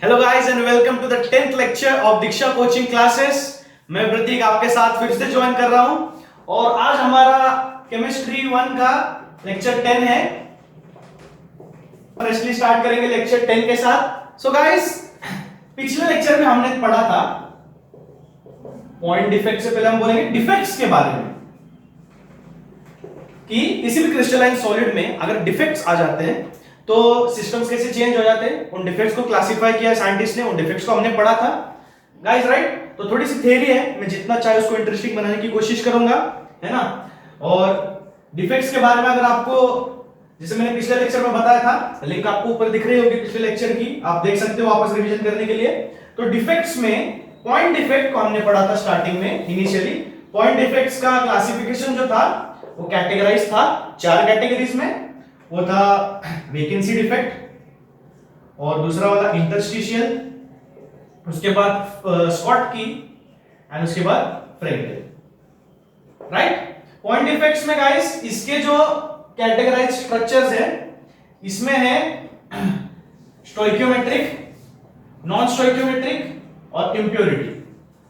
Hello guys and welcome to the 10th lecture of Diksha coaching classes. मैं प्रतीक आपके साथ फिर से ज्वाइन कर रहा हूं और आज हमारा केमिस्ट्री 1 का लेक्चर 10 है। फ्रेशली स्टार्ट करेंगे लेक्चर 10 के साथ। सो गाइस, पिछले लेक्चर में हमने पढ़ा था पॉइंट डिफेक्ट से पहले हम बोलेंगे डिफेक्ट्स के बारे में कि किसी भी क्रिस्टलाइन सॉलिड में अगर डिफेक्ट्स आ जाते हैं तो सिस्टम्स कैसे चेंज हो जाते हैं, उन डिफेक्ट्स को क्लासिफाई किया साइंटिस्ट ने, उन डिफेक्ट्स को हमने पढ़ा था गाइस, राइट। तो थोड़ी सी थ्योरी है, मैं जितना चाहे उसको इंटरेस्टिंग बनाने की कोशिश करूंगा, है ना। और डिफेक्ट्स के बारे में अगर आपको, जैसे मैंने पिछले लेक्चर में बताया था, लिंक आपको ऊपर दिख रही होगी पिछले लेक्चर की, आप देख सकते हो वापस रिवीजन करने के लिए। तो डिफेक्ट्स में पॉइंट डिफेक्ट को हमने पढ़ा था स्टार्टिंग में। इनिशियली पॉइंट डिफेक्ट्स का क्लासिफिकेशन जो था वो कैटेगराइज था 4 कैटेगरीज में। वो था वेकेंसी डिफेक्ट और दूसरा वाला इंटरस्टिशियल, उसके बाद स्कॉट की एंड उसके बाद फ्रेंकेल, राइट। पॉइंट डिफेक्ट्स में गाइस इसके जो कैटेगराइज स्ट्रक्चर्स है, इसमें है स्टोइकियोमेट्रिक, नॉन स्टोइकियोमेट्रिक और इंप्योरिटी।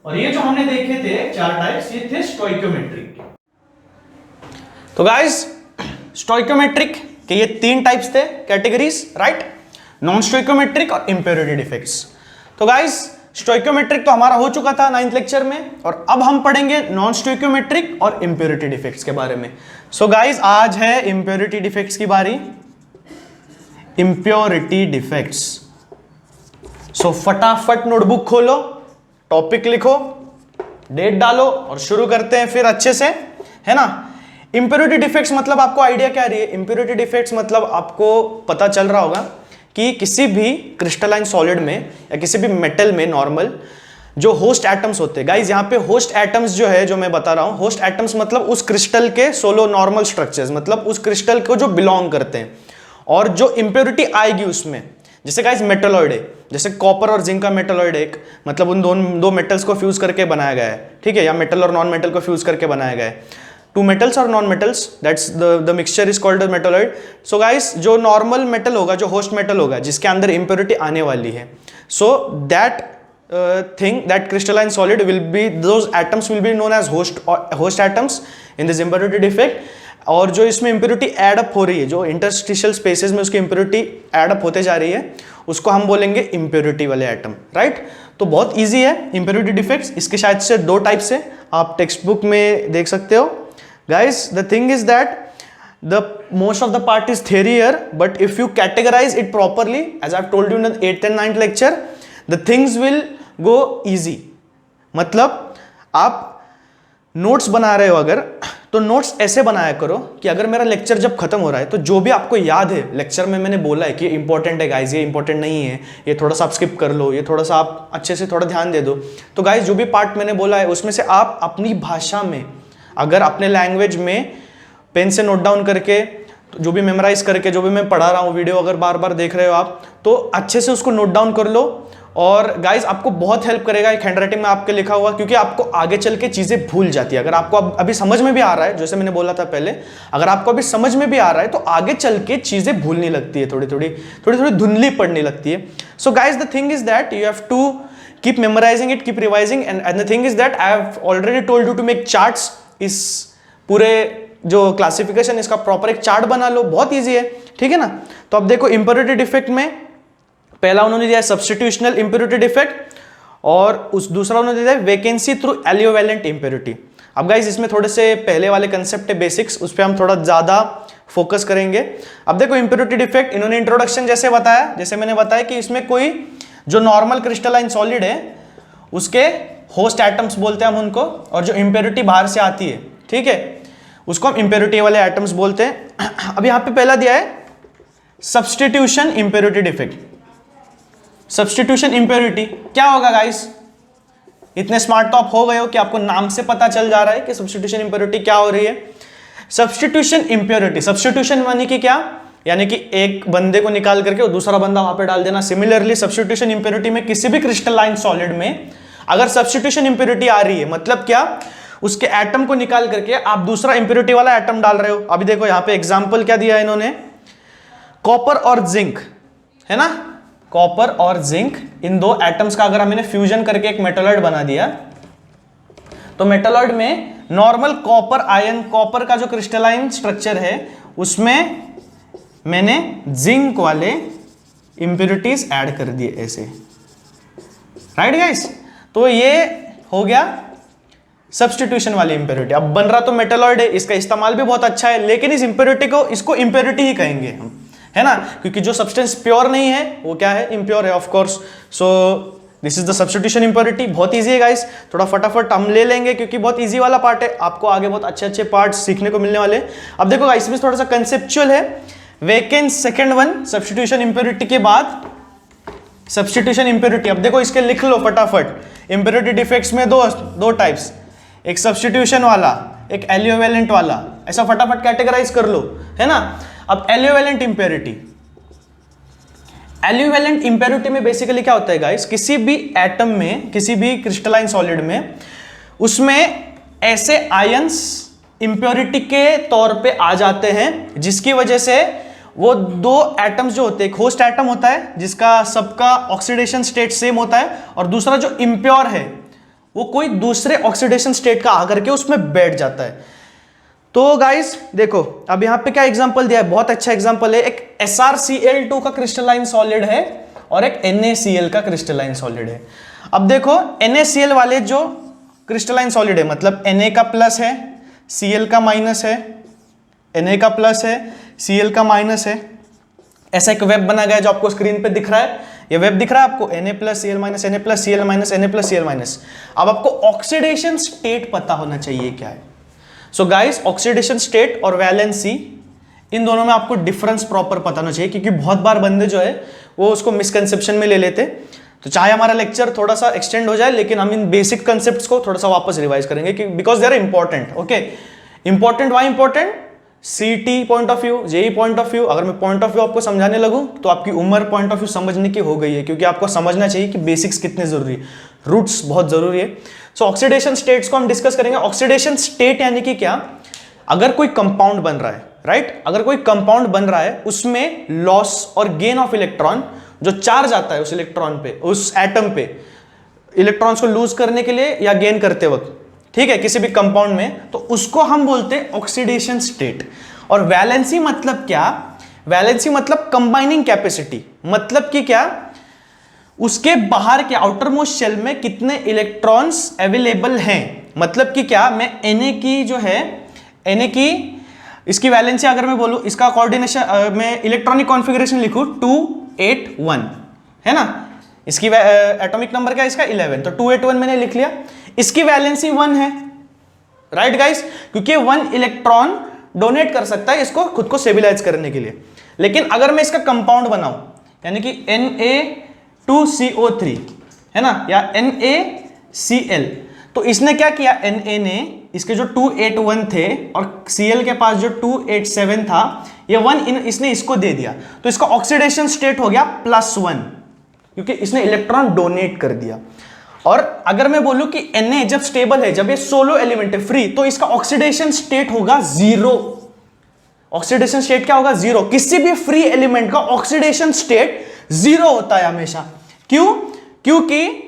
और ये जो हमने देखे थे 4 टाइप्स, ये थे स्टोइकियोमेट्रिक। तो गाइस स्टोइकियोमेट्रिक के ये 3 टाइप्स थे कैटेगरीज, राइट, नॉन स्टोइकियोमेट्रिक और इंप्योरिटी डिफेक्ट्स। तो गाइस स्टोइकियोमेट्रिक तो हमारा हो चुका था 9th लेक्चर में, और अब हम पढ़ेंगे नॉन स्टोइकियोमेट्रिक और इंप्योरिटी डिफेक्ट्स के बारे में। सो गाइस आज है इंप्योरिटी डिफेक्ट्स की बारी। Impurity defects. सो फटाफट नोटबुक खोलो, टॉपिक लिखो, डेट डालो और शुरू करते हैं फिर अच्छे से, है ना। इंप्योरिटी डिफेक्ट्स मतलब आपको आइडिया क्या रही है? इंप्योरिटी डिफेक्ट्स मतलब आपको पता चल रहा होगा कि किसी भी क्रिस्टलाइन सॉलिड में या किसी भी मेटल में नॉर्मल जो होस्ट एटम्स होते हैं, गाइस यहाँ पे होस्ट एटम्स जो है, जो मैं बता रहा हूं, होस्ट एटम्स मतलब उस क्रिस्टल के सोलो नॉर्मल स्ट्रक्चर्स, मतलब उस क्रिस्टल को जो बिलोंग करते हैं। और जो इंप्योरिटी आएगी उसमें, जैसे गाइस मेटलॉइड है, जैसे कॉपर और जिंक का मेटलॉइड एक, मतलब उन दो मेटल्स को फ्यूज करके बनाया गया है, ठीक है, या मेटल और नॉन मेटल को फ्यूज करके बनाया गया है। 2 metals or non-metals, that's the mixture is called a metalloid. So guys, जो normal metal होगा, जो host metal होगा, जिसके अंदर impurity आने वाली है, so that thing, that crystalline solid will be, those atoms will be known as host atoms in this impurity defect. और जो इसमें impurity add up हो रही है, जो interstitial spaces में उसकी impurity add up होते जा रही है, उसको हम बोलेंगे impurity वाले atom, right? तो बहुत easy है impurity defects। इसके शायद से 2 टाइप्स है, आप टेक्स्ट बुक में देख सकते हो। Guys, the thing is that the most of the part is theory here, but if you categorize it properly, as I've told you in the 8th and 9th lecture, the things will go easy. मतलब आप notes बना रहे हो अगर, तो notes ऐसे बनाया करो कि अगर मेरा लेक्चर जब खत्म हो रहा है तो जो भी आपको याद है लेक्चर में मैंने बोला है कि ये इंपॉर्टेंट है गाइज, ये इंपॉर्टेंट नहीं है, ये थोड़ा सा आप स्किप कर लो, ये थोड़ा सा आप अच्छे से थोड़ा ध्यान दे दो। तो गाइज जो भी पार्ट मैंने बोला है उसमें से आप अपनी भाषा में, अगर अपने लैंग्वेज में पेन से नोट डाउन करके, तो जो भी मेमोराइज करके, जो भी मैं पढ़ा रहा हूँ, वीडियो अगर बार बार देख रहे हो आप, तो अच्छे से उसको नोट डाउन कर लो। और गाइज आपको बहुत हेल्प करेगा एक हैंडराइटिंग में आपके लिखा हुआ, क्योंकि आपको आगे चल के चीज़ें भूल जाती है। अगर आपको अभी समझ में भी आ रहा है, जैसे मैंने बोला था पहले, अगर आपको अभी समझ में भी आ रहा है तो आगे चल के चीज़ें भूलने लगती है, थोड़ी थोड़ी धुंधली पड़ने लगती है। So guys the thing is that you have to keep memorising it, keep revising, and the thing is that I have already told you to make charts. इस पूरे जो क्लासिफिकेशन, इसका प्रॉपर एक चार्ट बना लो, बहुत इजी है, ठीक है ना। तो अब देखो इंप्योरिटी डिफेक्ट में पहला उन्होंने दिया है सब्स्टिट्यूशनल इंप्योरिटी डिफेक्ट, और उस दूसरा उन्होंने दिया है वैकेंसी थ्रू एलियोवेलेंट इंप्योरिटी। अब गाइस इसमें थोड़े से पहले वाले कंसेप्ट है बेसिक्स, उस पर हम थोड़ा ज्यादा फोकस करेंगे। अब देखो इंप्योरिटी डिफेक्ट इन्होंने इंट्रोडक्शन जैसे बताया, जैसे मैंने बताया कि इसमें कोई जो नॉर्मल क्रिस्टलाइन सॉलिड है उसके होस्ट एटम्स बोलते हैं हम उनको, और जो इंप्योरिटी बाहर से आती है, ठीक है, उसको हम इंप्योरिटी वाले एटम्स बोलते हैं। अब यहां पे पहला दिया है substitution impurity defect. Substitution impurity क्या होगा गाइस? इतने स्मार्ट तो आप हो गए हो कि आपको नाम से पता चल जा रहा है कि सब्स्टिट्यूशन इंप्योरिटी क्या हो रही है। सब्स्टिट्यूशन इंप्योरिटी, सब्स्टिट्यूशन माने कि क्या, यानी कि एक बंदे को निकाल करके दूसरा बंदा वहां पे डाल देना। सिमिलरली सब्स्टिट्यूशन इंप्योरिटी में किसी भी क्रिस्टलाइन सॉलिड में अगर सब्स्टिट्यूशन इंप्योरिटी आ रही है, मतलब क्या, उसके एटम को निकाल करके आप दूसरा इंप्योरिटी वाला एटम डाल रहे हो। अभी देखो यहां पे एग्जांपल क्या दिया है इन्होंने, कॉपर और जिंक, है ना। कॉपर और जिंक, इन दो एटम्स का अगर हमने फ्यूजन करके एक मेटलॉइड बना दिया, तो मेटलॉइड में नॉर्मल कॉपर आयन, कॉपर का जो क्रिस्टलाइन स्ट्रक्चर है उसमें मैंने जिंक वाले इंप्योरिटीज ऐड कर दिए ऐसे, राइट गाइस। तो ये हो गया सब्स्टिट्यूशन वाली इंप्योरिटी। अब बन रहा तो मेटलॉइड है, इसका इस्तेमाल भी बहुत अच्छा है, लेकिन इस इंप्योरिटी को, इसको इंप्योरिटी ही कहेंगे हम, है ना, क्योंकि जो सब्सटेंस प्योर नहीं है वो क्या है, इम्प्योर है of course. So this is the substitution impurity. बहुत इजी है गाइस, थोड़ा फटाफट हम ले लेंगे क्योंकि बहुत इजी वाला पार्ट है, आपको आगे बहुत अच्छे अच्छे पार्ट सीखने को मिलने वाले। अब देखो गाइस, इसमें थोड़ा सा कंसेप्चुअल है। Vacant second one, substitution impurity के बाद सब्स्टिट्यूशन इंप्योरिटी। अब देखो इसके लिख लो फटाफट। इंप्योरिटी डिफेक्ट्स में दो टाइप्स, एक सब्स्टिट्यूशन वाला, एक एलियोवेलेंट वाला, ऐसा फटाफट कैटेगराइज कर लो, है ना। अब एलियोवेलेंट इंप्योरिटी, एलियोवेलेंट इंप्योरिटी में बेसिकली क्या होता है गाइस, किसी भी एटम में, किसी भी क्रिस्टलाइन सॉलिड में, उसमें ऐसे आयंस इंप्योरिटी के तौर पे आ जाते हैं जिसकी वजह से वो दो एटम्स जो होते हैं, एक होस्ट एटम होता है जिसका सबका ऑक्सीडेशन स्टेट सेम होता है, और दूसरा जो इंप्योर है वो कोई दूसरे ऑक्सीडेशन स्टेट का आकर के उसमें बैठ जाता है। तो गाइस देखो, अब यहां पे क्या एग्जांपल दिया है, बहुत अच्छा एग्जांपल है। एक SrCl2 का क्रिस्टलाइन सॉलिड है और एक NaCl का क्रिस्टलाइन सॉलिड है। अब देखो NaCl वाले जो क्रिस्टलाइन सॉलिड है, मतलब Na का प्लस है, Cl का माइनस है, Na का प्लस है, Cl का माइनस है, ऐसा एक वेब बना गया जो आपको स्क्रीन पे दिख रहा है। ये वेब दिख रहा है आपको, Na plus Cl minus, Na plus Cl minus, Na plus Cl minus. अब आपको ऑक्सीडेशन स्टेट पता होना चाहिए क्या है। सो गाइस, ऑक्सीडेशन स्टेट और वैलेंसी, इन दोनों में आपको डिफरेंस प्रॉपर पता होना चाहिए, क्योंकि बहुत बार बंदे जो है वो उसको मिसकंसेप्शन में ले लेते। तो चाहे हमारा लेक्चर थोड़ा सा एक्सटेंड हो जाए, लेकिन हम इन बेसिक कंसेप्ट्स को थोड़ा सा वापस रिवाइज करेंगे, because they are important. Okay, important why important, CT point of view, JE point of view, अगर मैं पॉइंट ऑफ व्यू आपको समझाने लगूं तो आपकी उम्र पॉइंट ऑफ व्यू समझने की हो गई है, क्योंकि आपको समझना चाहिए कि बेसिक्स कितने जरूरी है, रूट्स बहुत जरूरी है। सो ऑक्सीडेशन स्टेट्स को हम डिस्कस करेंगे। ऑक्सीडेशन स्टेट यानी कि क्या, अगर कोई कंपाउंड बन रहा है, राइट, अगर कोई कंपाउंड बन रहा है उसमें लॉस और गेन ऑफ इलेक्ट्रॉन, जो चार्ज आता है उस इलेक्ट्रॉन पे, उस एटम पे, इलेक्ट्रॉन्स को लूज करने के लिए या गेन करते वक्त, ठीक है, किसी भी कंपाउंड में, तो उसको हम बोलते हैं ऑक्सीडेशन स्टेट। और वैलेंसी मतलब क्या, वैलेंसी मतलब कंबाइनिंग कैपेसिटी, मतलब कि क्या, उसके बाहर के आउटर मोस्ट शेल में कितने इलेक्ट्रॉन्स अवेलेबल हैं। मतलब कि क्या, मैं Na की जो है, Na की इसकी वैलेंसी अगर मैं बोलूं, इसका कोऑर्डिनेशन, मैं इलेक्ट्रॉनिक कॉन्फ़िगरेशन लिखूं 281, है ना, इसकी एटॉमिक नंबर क्या है इसका 11, तो 281 मैंने लिख लिया। इसकी वैलेंसी 1 है, राइट गाइस, क्योंकि 1 इलेक्ट्रॉन डोनेट कर सकता है इसको खुद को स्टेबलाइज करने के लिए। लेकिन अगर मैं इसका कंपाउंड बनाऊं, यानी कि Na2CO3, है ना, या NaCl, तो इसने क्या किया, Na ने इसके जो 281 थे और Cl के पास जो 287 था, ये 1 इसने इसको दे दिया, तो इसका ऑक्सीडेशन स्टेट हो गया +1, क्योंकि इसने इलेक्ट्रॉन डोनेट कर दिया। और अगर मैं बोलूं कि Na जब स्टेबल है, जब ये सोलो एलिमेंट है, फ्री, तो इसका ऑक्सीडेशन स्टेट होगा 0। ऑक्सीडेशन स्टेट क्या होगा, 0। किसी भी फ्री एलिमेंट का ऑक्सीडेशन स्टेट 0 होता है हमेशा। क्यों, क्योंकि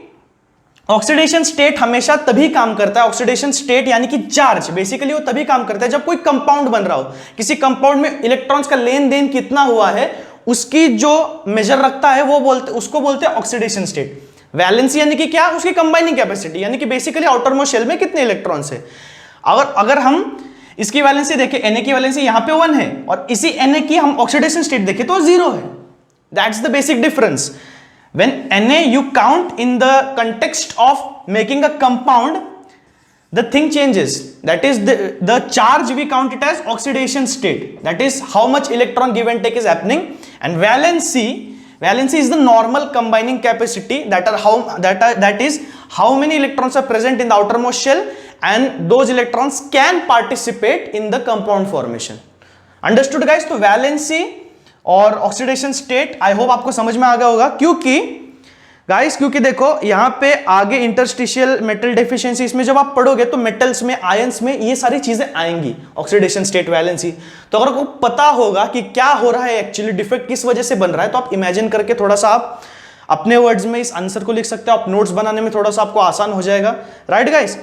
ऑक्सीडेशन स्टेट हमेशा तभी काम करता है, ऑक्सीडेशन स्टेट यानी कि चार्ज, बेसिकली वो तभी काम करता है जब कोई कंपाउंड बन रहा हो। किसी कंपाउंड में इलेक्ट्रॉन्स का लेन देन कितना हुआ है उसकी जो मेजर रखता है वो उसको बोलते हैं ऑक्सीडेशन स्टेट। वैलेंसी यानी कि क्या, उसकी कंबाइनिंग कैपेसिटी, यानी कि बेसिकली आउटर मोस्ट शेल में कितने इलेक्ट्रॉन्स है। अगर हम इसकी वैलेंसी देखें, Na की वैलेंसी यहां पे 1 है और इसी Na की हम ऑक्सीडेशन स्टेट देखें तो 0 है। That's the basic difference. When Na you count in the context of making a compound, the thing changes. That is the charge we count it as oxidation state. That is how much electron give and take is happening. And valency is the normal combining capacity. That is how many electrons are present in the outermost shell, and those electrons can participate in the compound formation. Understood guys? तो valency और oxidation state I hope आपको समझ में आ गया होगा, क्योंकि guys क्योंकि देखो यहां पे आगे इंटरस्टिशियल मेटल डेफिशिएंसी, इसमें जब आप पढ़ोगे तो मेटल्स में, आयंस में ये सारी चीजें आएंगी, ऑक्सीडेशन स्टेट, वैलेंसी। तो अगर आपको पता होगा कि क्या हो रहा है एक्चुअली, डिफेक्ट किस वजह से बन रहा है, तो आप इमेजिन करके थोड़ा सा आप अपने वर्ड्स में इस आंसर को लिख सकते हो, आप नोट्स बनाने में थोड़ा सा आपको आसान हो जाएगा, राइट गाइस।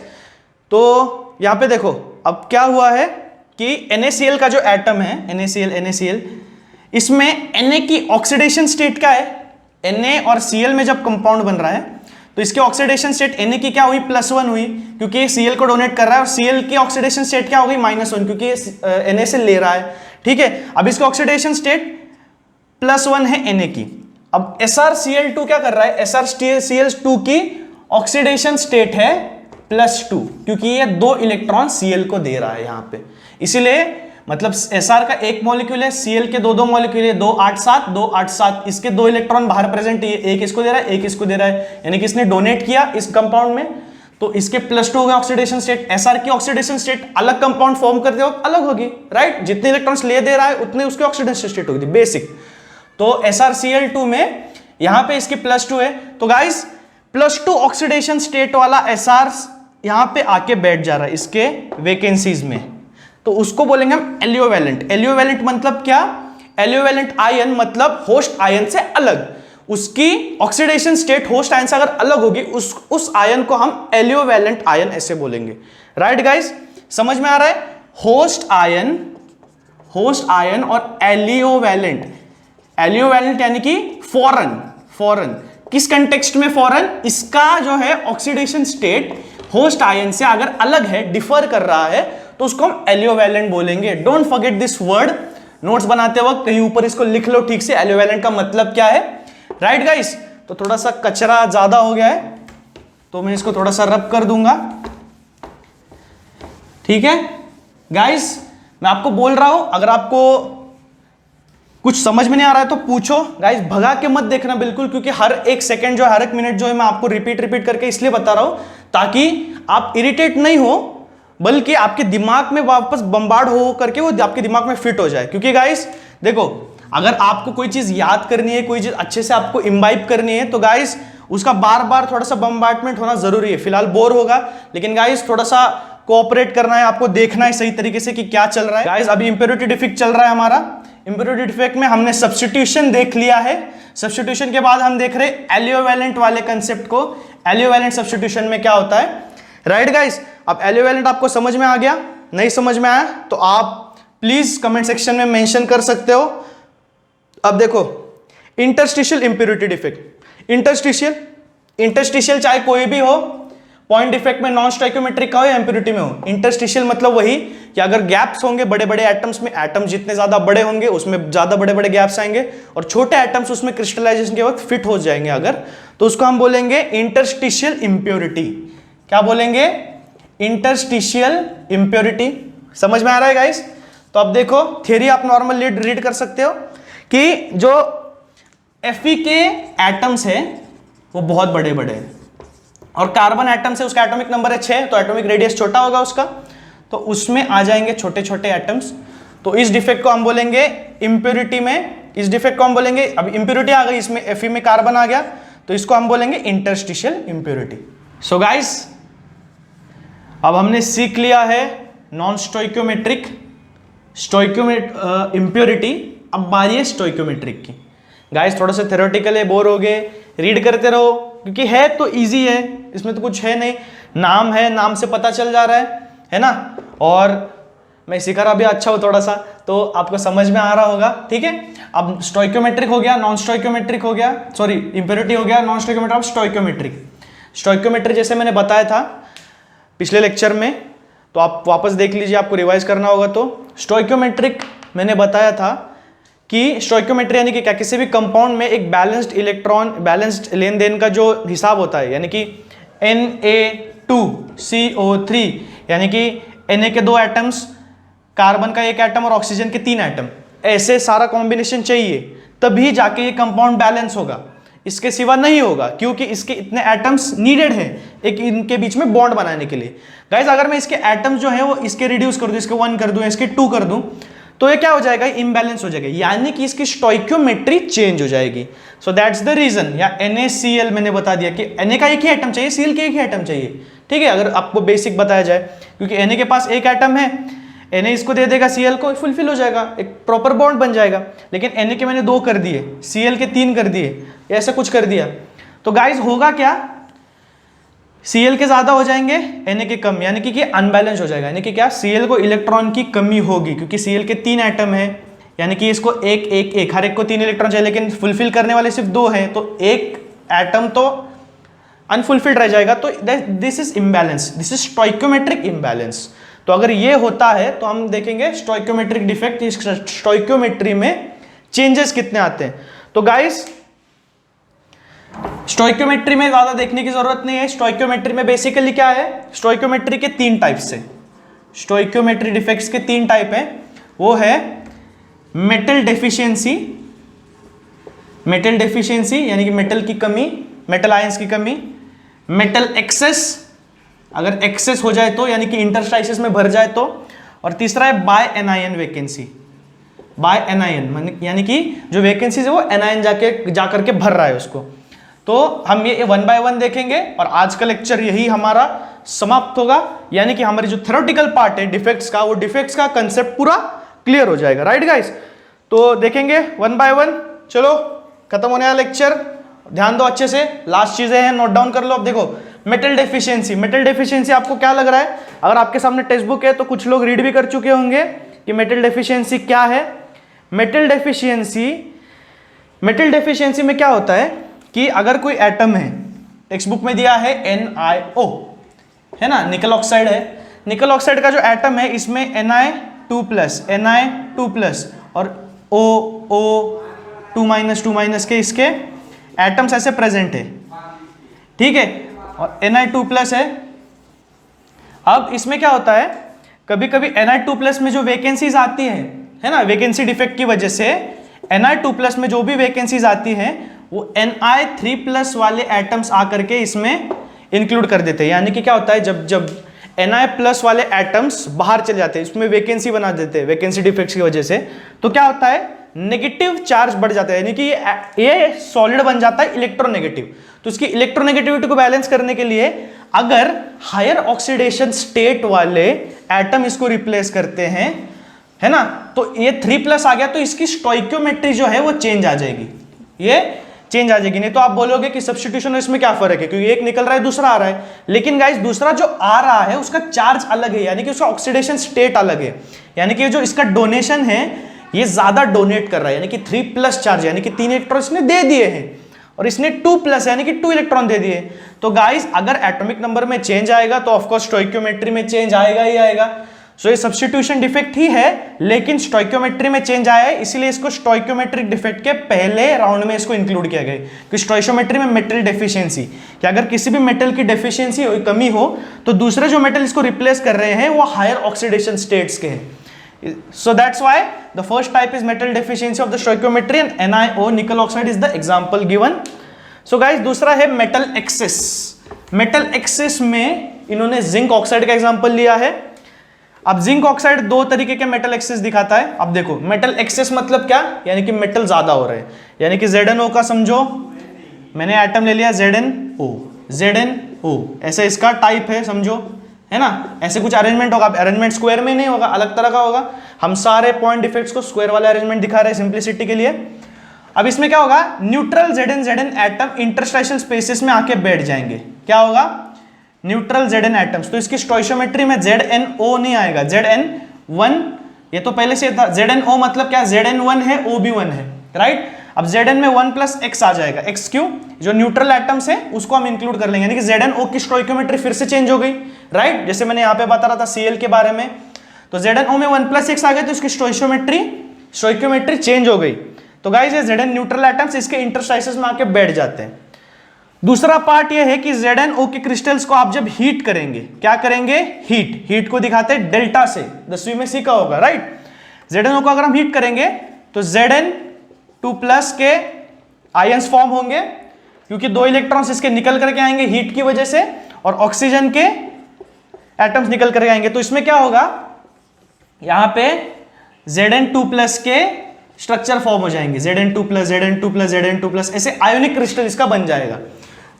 तो यहां पे देखो अब क्या हुआ है कि NaCl का जो एटम है, NaCl, इसमें Na की ऑक्सीडेशन स्टेट क्या है, Na और Cl में जब कंपाउंड बन रहा है तो इसके ऑक्सीडेशन स्टेट Na की क्या हुई, +1 हुई, क्योंकि ये Cl को डोनेट कर रहा है, और Cl की ऑक्सीडेशन स्टेट क्या हो गई, -1, क्योंकि ये Na से ले रहा है, ठीक है। अब इसका ऑक्सीडेशन स्टेट +1 है Na की। अब SrCl2 क्या कर रहा है, SrCl2 की ऑक्सीडेशन स्टेट है +2, क्योंकि ये 2 इलेक्ट्रॉन Cl को दे रहा है यहां पे, इसीलिए मतलब Sr का एक मॉलिक्यूल है, Cl के 2 मॉलिक्यूल है, 2 8 7 2 8 7, इसके 2 इलेक्ट्रॉन बाहर प्रेजेंट है, एक इसको दे रहा है, एक इसको दे रहा है, यानी कि इसने डोनेट किया इस कंपाउंड में, तो इसके +2 हो गया ऑक्सीडेशन स्टेट। Sr की ऑक्सीडेशन स्टेट अलग कंपाउंड फॉर्म करते वक्त अलग होगी, राइट, जितने इलेक्ट्रॉन्स ले दे रहा है उतने उसकी ऑक्सीडेशन स्टेट होगी, बेसिक। तो SrCl2 में यहां पे इसकी +2 है, तो गाइस +2 ऑक्सीडेशन स्टेट वाला Sr यहां पे आके बैठ जा रहा है इसके वैकेंसीज में, तो उसको बोलेंगे हम एलियोवेलेंट। एलियोवेलेंट मतलब क्या, एलियोवेलेंट आयन मतलब होस्ट आयन से अलग, उसकी ऑक्सीडेशन स्टेट होस्ट आयन से अगर अलग होगी उस आयन को हम एलियोवेलेंट आयन ऐसे बोलेंगे, राइट गाइस, समझ में आ रहा है। होस्ट आयन और एलियोवेलेंट, एलियोवेलेंट यानी कि फॉरेन, किस कंटेक्स्ट में फॉरेन, इसका जो है ऑक्सीडेशन स्टेट होस्ट आयन से अगर अलग है, डिफर कर रहा है, तो उसको हम एलियोवेलेंट बोलेंगे। Don't forget this word, notes बनाते वक्त कहीं ऊपर इसको लिख लो ठीक से, एलियोवेलेंट का मतलब क्या है, राइट गाइस। तो थोड़ा सा कचरा ज्यादा हो गया है तो मैं इसको थोड़ा सा रब कर दूंगा, ठीक है गाइस। मैं आपको बोल रहा हूं अगर आपको कुछ समझ में नहीं आ रहा है तो पूछो गाइस, भगा के मत देखना बिल्कुल, क्योंकि हर एक सेकंड जो है, हर एक मिनट जो है, मैं आपको रिपीट करके इसलिए बता रहा हूं ताकि आप इरिटेट नहीं हो, बल्कि आपके दिमाग में वापस बम्बार्ड हो करके वो आपके दिमाग में फिट हो जाए। क्योंकि गाइस देखो, अगर आपको कोई चीज याद करनी है, कोई चीज अच्छे से आपको इम्बाइब करनी है, तो गाइस उसका बार बार थोड़ा सा बम्बार्डमेंट होना जरूरी है। फिलहाल बोर होगा, लेकिन गाइस थोड़ा सा कोऑपरेट करना है, आपको देखना है सही तरीके से कि क्या चल रहा है। गाइस अभी इंप्योरिटी डिफेक्ट चल रहा है हमारा, इंप्योरिटी डिफेक्ट में हमने सब्स्टिट्यूशन देख लिया है, सब्स्टिट्यूशन के बाद हम देख रहे हैं एलियोवेलेंट वाले कंसेप्ट को, एलियोवेलेंट सब्स्टिट्यूशन में क्या होता है, राइट गाइस। अब एलियोवेलेंट आपको समझ में आ गया, नहीं समझ में आया तो आप प्लीज कमेंट सेक्शन में मेंशन कर सकते हो। अब देखो इंटरस्टिशियल इंप्योरिटी डिफेक्ट, इंटरस्टिशियल चाहे कोई भी हो, पॉइंट डिफेक्ट में नॉन स्टोइकियोमेट्रिक का हो या इंप्योरिटी में हो, इंटरस्टिशियल मतलब वही कि अगर गैप्स होंगे बड़े बड़े एटम्स में, एटम जितने ज्यादा बड़े होंगे उसमें ज्यादा बड़े बड़े गैप्स आएंगे, और छोटे एटम्स उसमें क्रिस्टलाइजेशन के वक्त फिट हो जाएंगे अगर, तो उसको हम बोलेंगे इंटरस्टिशियल इंप्योरिटी। क्या बोलेंगे, इंटरस्टिशियल इंप्योरिटी। समझ में आ रहा है गाइस। तो अब देखो थियरी आप नॉर्मल रीड कर सकते हो कि जो Fe के एटम्स है वो बहुत बड़े बड़े हैं, और कार्बन एटम से उसका एटॉमिक नंबर है 6, तो एटॉमिक रेडियस छोटा होगा उसका, तो उसमें आ जाएंगे छोटे छोटे एटम्स। तो इस डिफेक्ट को हम बोलेंगे इंप्योरिटी में, इस डिफेक्ट को हम बोलेंगे, अब इंप्योरिटी आ गई इसमें, Fe में कार्बन आ गया, तो इसको हम बोलेंगे इंटरस्टिशियल इंप्योरिटी। सो गाइस अब हमने सीख लिया है नॉन स्टोइकियोमेट्रिक, इंप्योरिटी, अब बारी है स्टोइकियोमेट्रिक की। गाइस थोड़ा सा थ्योरेटिकल है, बोर हो गए, रीड करते रहो, क्योंकि है तो इजी है, इसमें तो कुछ है नहीं, नाम है, नाम से पता चल जा रहा है ना, और मैं सिखा रहा भी अच्छा हो थोड़ा सा, तो आपको समझ में आ रहा होगा, ठीक है। अब स्टोइकियोमेट्रिक हो गया, नॉन स्टोइकियोमेट्रिक हो गया, सॉरी इंप्योरिटी हो गया, नॉन स्टोइकियोमेट्रिक, अब स्टोइकियोमेट्रिक। स्टोइकियोमेट्रिक जैसे मैंने बताया था पिछले लेक्चर में, तो आप वापस देख लीजिए, आपको रिवाइज करना होगा। तो स्टोइकियोमेट्रिक मैंने बताया था कि स्टोइकियोमेट्री यानी कि क्या, किसी भी कंपाउंड में एक बैलेंस्ड इलेक्ट्रॉन, बैलेंस्ड लेन देन का जो हिसाब होता है, यानी कि Na2CO3, यानी कि Na के 2 एटम्स, कार्बन का 1 एटम और ऑक्सीजन के 3 एटम, ऐसे सारा कॉम्बिनेशन चाहिए तभी जाके ये कंपाउंड बैलेंस होगा, इसके सिवा नहीं होगा, क्योंकि इसके इतने एटम्स नीडेड है एक इनके बीच में बॉन्ड बनाने के लिए। गाइस अगर मैं इसके एटम्स जो है वो इसके रिड्यूस कर दूं, इसके 1 कर दूं, इसके 2 कर दूं, तो ये क्या हो जाएगा, इम्बैलेंस हो जाएगा, यानी कि इसकी स्टोइक्योमेट्री चेंज हो जाएगी। सो दैट्स द रीजन, या NaCl मैंने बता दिया कि Na का एक ही एटम चाहिए, Cl के एक ही एटम चाहिए, ठीक है, अगर आपको बेसिक बताया जाए, क्योंकि Na के पास एक एटम है, Na इसको दे देगा Cl को, फुलफिल हो जाएगा, एक प्रॉपर बॉन्ड बन जाएगा। लेकिन Na के मैंने 2 कर दिए, Cl के 3 कर दिए, ऐसा कुछ कर दिया, तो गाइज होगा क्या, Cl के ज्यादा हो जाएंगे, Na के कम, यानी कि अनबैलेंस हो जाएगा, यानी कि क्या, Cl को इलेक्ट्रॉन की कमी होगी, क्योंकि Cl के 3 एटम है, यानी कि इसको एक एक एक हर एक को 3 इलेक्ट्रॉन चाहिए, लेकिन फुलफिल करने वाले सिर्फ 2 हैं, तो एक एटम तो अनफुलफिल्ड रह जाएगा, तो this is imbalance, this is stoichiometric imbalance. तो अगर ये होता है तो हम देखेंगे स्टोइक्योमेट्रिक डिफेक्ट, स्टोइक्योमेट्री में चेंजेस कितने आते हैं। तो गाइस स्टोइक्योमेट्री में ज्यादा देखने की जरूरत नहीं है, स्टोइक्योमेट्री में बेसिकली क्या है, स्टोइक्योमेट्री के 3 टाइप्स है, स्टोइक्योमेट्री डिफेक्ट्स के 3 टाइप है, वो है मेटल डेफिशिएंसी, मेटल डेफिशिएंसी यानी कि मेटल की कमी, मेटल आयंस की कमी, मेटल एक्सेस, अगर एक्सेस हो जाए तो, यानी कि इंटरस्टाइसिस में भर जाए तो, और तीसरा है by anion vacancy, by anion यानी कि जो वैकेंसी है वो एनायन जाकर के भर रहा है उसको। तो हम ये 1 बाय 1 देखेंगे, और आज का लेक्चर यही हमारा समाप्त होगा, यानी कि हमारी जो थ्योरेटिकल पार्ट है डिफेक्ट्स का, वो डिफेक्ट्स का कंसेप्ट पूरा क्लियर हो जाएगा, राइट गाइस। तो देखेंगे 1 बाय 1, चलो खत्म होने वाला लेक्चर, ध्यान दो अच्छे से, लास्ट चीजें हैं नोट डाउन कर लो। अब देखो मेटल डेफिशिएंसी, मेटल डेफिशिएंसी आपको क्या लग रहा है, अगर आपके सामने टेक्स्ट बुक है तो कुछ लोग रीड भी कर चुके होंगे कि मेटल डेफिशिएंसी क्या है। मेटल डेफिशिएंसी में क्या होता है कि अगर कोई एटम है, टेक्स्ट बुक में दिया है NiO, है ना, निकल ऑक्साइड है, निकल ऑक्साइड का जो एटम है इसमें Na2+ और O2- के इसके एटम्स ऐसे प्रेजेंट है, ठीक है, और Na2+ है। अब इसमें क्या होता है, कभी कभी Na2+ में जो वैकेंसीज आती है ना, वैकेंसी डिफेक्ट की वजह से Na2+ में जो भी वैकेंसीज आती हैं वो Ni3+ वाले एटम्स आकर के इसमें इंक्लूड कर देते हैं, यानी कि क्या होता है, जब Na+ वाले एटम्स बाहर चले जाते हैं, इसमें वैकेंसी बना देते हैं वैकेंसी डिफेक्ट्स की वजह से, तो क्या होता है, नेगेटिव चार्ज बढ़ जाता है, यानी कि ये सॉलिड बन जाता है इलेक्ट्रोनेगेटिव। तो इसकी इलेक्ट्रोनेगेटिविटी को बैलेंस करने के लिए अगर हायर ऑक्सीडेशन स्टेट वाले एटम इसको रिप्लेस करते हैं, है ना, तो ये 3+ आ गया, तो इसकी स्टोइक्योमेट्री जो है वो चेंज आ जाएगी, ये चेंज आ जाएगी। नहीं तो आप बोलोगे कि सब्स्टिट्यूशन इसमें क्या फर्क है, क्योंकि एक निकल रहा है दूसरा आ रहा है, लेकिन गाइस दूसरा जो आ रहा है उसका चार्ज अलग है, यानी कि उसका ऑक्सीडेशन स्टेट अलग है, यानी कि जो इसका डोनेशन है ये ज्यादा डोनेट कर रहा है, यानी कि 3+ चार्ज, यानी कि 3 इलेक्ट्रॉन इसने दे दिए हैं, और इसने 2+ यानी कि 2 इलेक्ट्रॉन दे दिए। तो गाइस अगर एटॉमिक नंबर में चेंज आएगा तो ऑफकोर्स स्टोइक्योमेट्री में चेंज आएगा ही आएगा। सो ये सब्स्टिट्यूशन डिफेक्ट ही है, लेकिन स्टोइक्योमेट्री में चेंज आया है, इसीलिए इसको स्टोइक्योमेट्रिक डिफेक्ट के पहले राउंड में इसको इंक्लूड किया गया कि स्टोइक्योमेट्री में मेटल डेफिशिएंसी, कि अगर किसी भी मेटल की डेफिशिएंसी कमी हो तो दूसरे जो मेटल इसको रिप्लेस कर रहे हैं वो हायर ऑक्सीडेशन स्टेट्स के हैं। So that's why the first type is metal deficiency of the stoichiometry and NiO nickel oxide is the example given. So guys दूसरा है metal excess. Metal excess में इन्होंने जिंक ऑक्साइड का example लिया है। अब जिंक ऑक्साइड 2 तरीके के मेटल एक्सेस दिखाता है। अब देखो मेटल एक्सेस मतलब क्या, यानी कि मेटल ज्यादा हो रहे हैं, यानी कि ZnO का समझो, मैंने एटम ले लिया ZnO, ऐसे इसका टाइप है समझो, है ना, ऐसे कुछ अरेंजमेंट होगा, अरेंजमेंट स्क्वायर में नहीं होगा, अलग तरह का होगा, हम सारे पॉइंट डिफेक्ट्स को स्क्वायर वाला अरेंजमेंट दिखा रहे हैं सिंप्लिसिटी के लिए। अब इसमें क्या होगा, न्यूट्रल Zn एटम इंटरस्टाइशियल स्पेसेस में आके बैठ जाएंगे, क्या होगा, न्यूट्रल Zn एटम्स, तो इसकी स्टोइशियोमेट्री में ZnO नहीं आएगा, Zn1, ये तो पहले से था, ZnO मतलब क्या, Zn1 है, O भी 1 है, राइट। अब Zn में 1+X आ जाएगा, X क्यों, जो न्यूट्रल एटम्स है उसको हम इंक्लूड कर लेंगे, यानी कि ZnO की स्टोइकियोमेट्री फिर से चेंज हो गई, राइट। जैसे मैंने यहाँ पे बता रहा था Cl के बारे में, तो ZnO में 1+X आ गए तो इसकी स्टोइकियोमेट्री चेंज हो गई। तो गाइस ये Zn न्यूट्रल एटम्स इसके इंटरस्टाइसेस में आके बैठ जाते हैं। दूसरा पार्ट ये है कि ZnO के क्रिस्टल्स को आप जब हीट करेंगे, क्या करेंगे, हीट को दिखाते हैं डेल्टा से, 10वीं में सीखा होगा, राइट। ZnO को अगर हम हीट करेंगे तो Zn2+ के आयंस फॉर्म होंगे, क्योंकि 2 इलेक्ट्रॉन्स इसके निकल करके आएंगे हीट की वजह से, और ऑक्सीजन के एटम्स निकल करके आएंगे। तो इसमें क्या होगा, यहां पे Zn2+ के स्ट्रक्चर फॉर्म हो जाएंगे, Zn2+, Zn2+, Zn2+, ऐसे आयोनिक क्रिस्टल इसका बन जाएगा,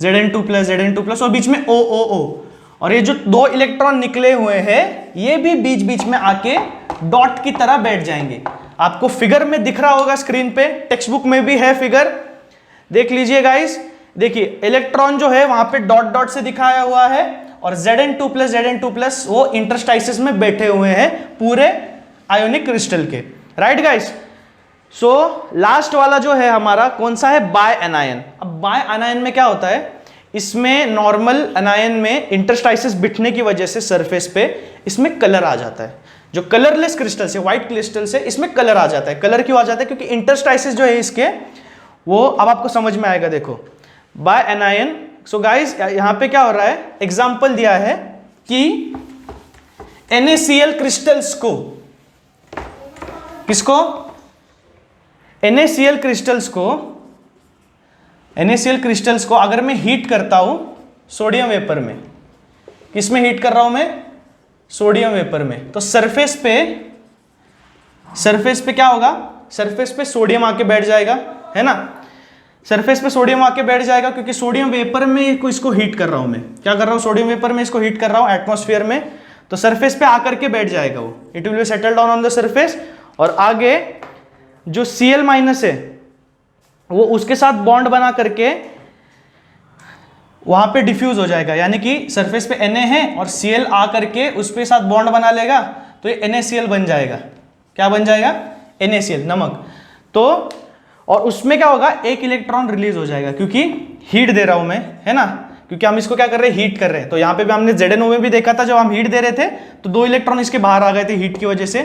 Zn2+, Zn2+, और बीच में OOO। और ये जो 2 इलेक्ट्रॉन निकले हुए हैं ये भी बीच बीच में आके डॉट की तरह बैठ जाएंगे। आपको फिगर में दिख रहा होगा स्क्रीन पे, टेक्स्ट बुक में भी है फिगर, देख लीजिए गाइस। देखिए इलेक्ट्रॉन जो है वहां पे डॉट डॉट से दिखाया हुआ है और Zn2+, वो इंटरस्टाइसिस में बैठे हुए हैं पूरे आयोनिक क्रिस्टल के, राइट गाइस। सो लास्ट वाला जो है हमारा कौन सा है, बाय एनायन। अब बाय एनायन में क्या होता है, इसमें नॉर्मल एनायन में इंटरस्टाइसिस बिठने की वजह से सरफेस पे इसमें कलर आ जाता है। जो कलरलेस क्रिस्टल से, व्हाइट क्रिस्टल से इसमें कलर आ जाता है। कलर क्यों आ जाता है, क्योंकि इंटरस्टाइसिस जो है इसके वो अब आपको समझ में आएगा। देखो बाय एनायन, सो गाइस यहां पे क्या हो रहा है, एग्जांपल दिया है कि NaCl क्रिस्टल्स को, किसको, NaCl क्रिस्टल्स को अगर मैं हीट करता हूं सोडियम वेपर में, किसमें हीट कर रहा हूं मैं, सोडियम वेपर में, तो सरफेस पे क्या होगा, सरफेस पे सोडियम आके बैठ जाएगा, है ना। सरफेस पे सोडियम आके बैठ जाएगा क्योंकि सोडियम वेपर में इसको हीट कर रहा हूं मैं, क्या कर रहा हूं, सोडियम वेपर में इसको हीट कर रहा हूं एटमॉस्फेयर में, तो सरफेस पे आकर के बैठ जाएगा वो, it will be settle down on the surface. और आगे जो Cl- है वो उसके साथ बॉन्ड बना करके वहां पे डिफ्यूज हो जाएगा, यानी कि सरफेस पे Na है और Cl आ करके उस पे साथ बॉन्ड बना लेगा तो ये NaCl बन जाएगा। क्या बन जाएगा, NaCl, नमक। तो और उसमें क्या होगा, एक इलेक्ट्रॉन रिलीज हो जाएगा क्योंकि हीट दे रहा हूं मैं, है ना, क्योंकि हम इसको क्या कर रहे हैं, हीट कर रहे हैं। तो यहां पे भी हमने ZnO में भी देखा था, जब हम हीट दे रहे थे तो 2 इलेक्ट्रॉन इसके बाहर आ गए थे हीट की वजह से,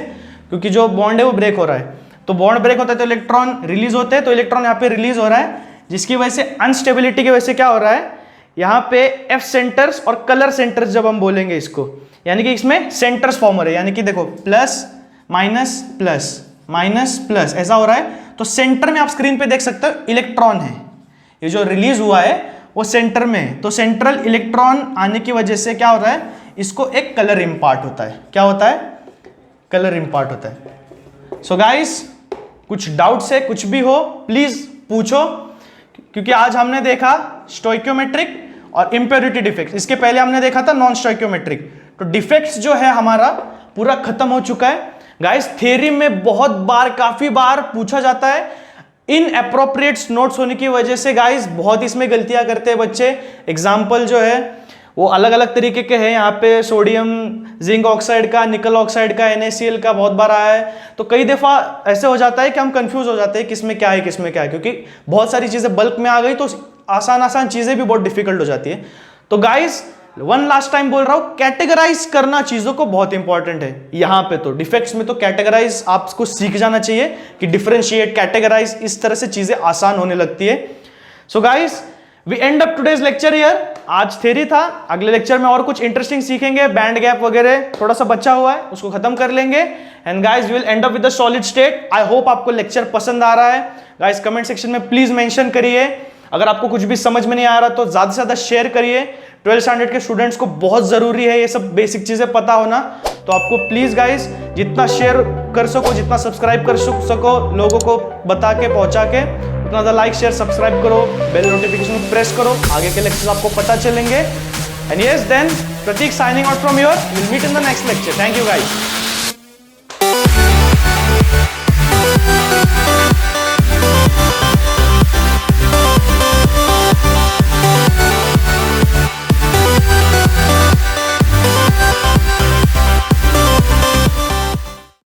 क्योंकि जो बॉन्ड है वो ब्रेक हो रहा है। तो बॉन्ड ब्रेक होता है तो इलेक्ट्रॉन रिलीज होते हैं, तो इलेक्ट्रॉन यहाँ पे रिलीज हो रहा है, जिसकी वजह से अनस्टेबिलिटी की वजह से क्या हो रहा है, यहाँ पे F सेंटर्स और कलर सेंटर्स जब हम बोलेंगे इसको, यानी कि इसमें सेंटर्स फॉर्म हो रहे हैं, यानी कि देखो plus minus plus minus plus ऐसा हो रहा है। तो सेंटर में आप स्क्रीन पे देख सकते हो इलेक्ट्रॉन है, ये जो रिलीज हुआ है वो सेंटर में है। तो सेंट्रल इलेक्ट्रॉन आने की वजह से क्या हो रहा है, इसको एक कलर इंपार्ट होता है। क्या होता है, कलर इंपार्ट होता है। सो गाइस कुछ डाउट्स है, कुछ भी हो प्लीज पूछो, क्योंकि आज हमने देखा स्टोइकियोमेट्रिक और इंप्योरिटी डिफेक्ट्स, इसके पहले हमने देखा था नॉन स्टोइकियोमेट्रिक। तो डिफेक्ट्स जो है हमारा पूरा खत्म हो चुका है गाइस। थ्योरी में बहुत बार, काफी बार पूछा जाता है, इन अप्रोप्रिएट नोट्स होने की वजह से गाइस बहुत इसमें गलतियां करते हैं बच्चे। एग्जाम्पल जो है वो अलग अलग तरीके के हैं, यहाँ पे सोडियम जिंक ऑक्साइड का, निकल ऑक्साइड का, NaCl का बहुत बार आया है। तो कई दफा ऐसे हो जाता है कि हम कंफ्यूज हो जाते हैं किसमें क्या है किसमें क्या है, क्योंकि बहुत सारी चीजें बल्क में आ गई तो आसान चीजें भी बहुत डिफिकल्ट हो जाती है। तो गाइस वन लास्ट टाइम बोल रहा हूं, कैटेगराइज करना चीजों को बहुत इंपॉर्टेंट है। यहां पे तो डिफेक्ट्स में तो कैटेगराइज आपको सीख जाना चाहिए कि डिफरेंशिएट, कैटेगराइज, इस तरह से चीजें आसान होने लगती है। So guys we end up today's lecture here. आज थ्योरी था, अगले लेक्चर में और कुछ इंटरेस्टिंग सीखेंगे, बैंड गैप वगैरह थोड़ा सा बचा हुआ है उसको खत्म कर लेंगे। And guys we will end up with the solid state. I hope आपको लेक्चर पसंद आ रहा है। गाइस कमेंट सेक्शन में प्लीज मेंशन करिए, अगर आपको कुछ भी समझ में नहीं आ रहा तो ज्यादा से ज्यादा शेयर करिए। 12th स्टैंडर्ड के स्टूडेंट्स को बहुत जरूरी है ये सब बेसिक चीजें पता होना, तो आपको प्लीज गाइस जितना शेयर कर सको, जितना सब्सक्राइब कर सको लोगों को बता के, पहुंचा के, उतना ज्यादा लाइक शेयर सब्सक्राइब करो, बेल नोटिफिकेशन प्रेस करो, आगे के लेक्चर्स आपको पता चलेंगे। And yes then Prateek signing out from your, will meet in the next lecture. Thank you guys.